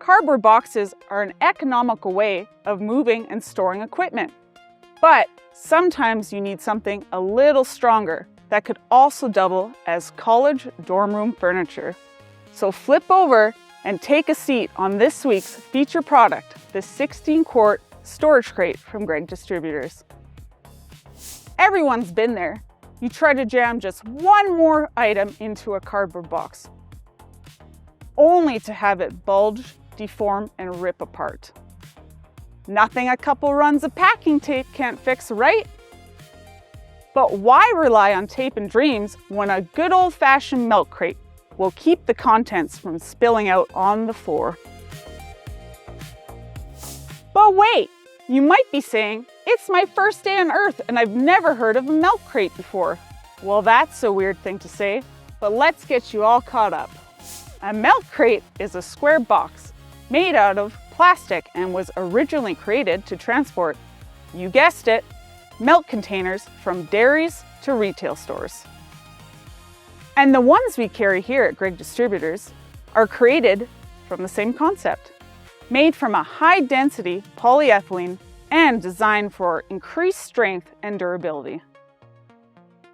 Cardboard boxes are an economical way of moving and storing equipment. But sometimes you need something a little stronger that could also double as college dorm room furniture. So flip over and take a seat on this week's feature product, the 16-quart storage crate from Gregg Distributors. Everyone's been there. You try to jam just one more item into a cardboard box, only to have it bulge, deform, and rip apart. Nothing a couple runs of packing tape can't fix, right? But why rely on tape and dreams when a good old-fashioned milk crate will keep the contents from spilling out on the floor? But wait, you might be saying, it's my first day on Earth and I've never heard of a milk crate before. Well, that's a weird thing to say, but let's get you all caught up. A milk crate is a square box made out of plastic and was originally created to transport, you guessed it, milk containers from dairies to retail stores. And the ones we carry here at Gregg Distributors are created from the same concept, made from a high-density polyethylene and designed for increased strength and durability.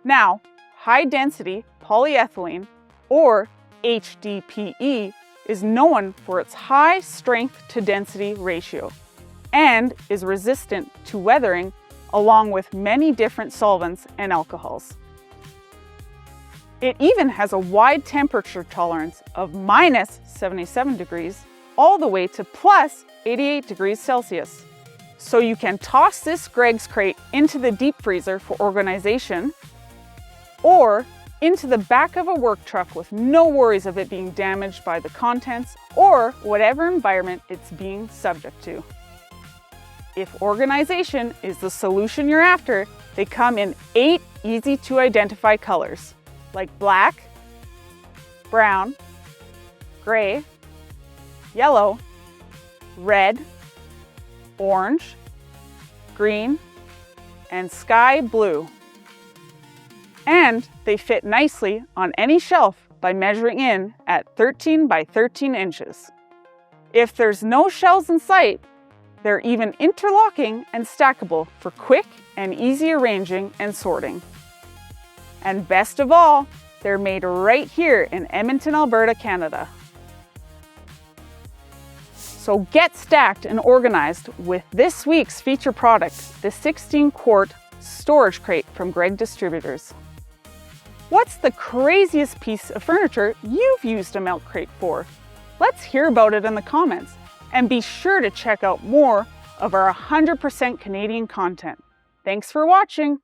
Now, high-density polyethylene, or HDPE, is known for its high strength-to-density ratio and is resistant to weathering along with many different solvents and alcohols. It even has a wide temperature tolerance of minus 77 degrees all the way to plus 88 degrees Celsius. So you can toss this Gregg's crate into the deep freezer for organization or into the back of a work truck with no worries of it being damaged by the contents or whatever environment it's being subject to. If organization is the solution you're after, they come in 8 easy to identify colors like black, brown, gray, yellow, red, orange, green, and sky blue. And they fit nicely on any shelf by measuring in at 13 by 13 inches. If there's no shelves in sight, they're even interlocking and stackable for quick and easy arranging and sorting. And best of all, they're made right here in Edmonton, Alberta, Canada. So get stacked and organized with this week's feature product, the 16-quart storage crate from Gregg Distributors. What's the craziest piece of furniture you've used a milk crate for? Let's hear about it in the comments, and be sure to check out more of our 100% Canadian content. Thanks for watching.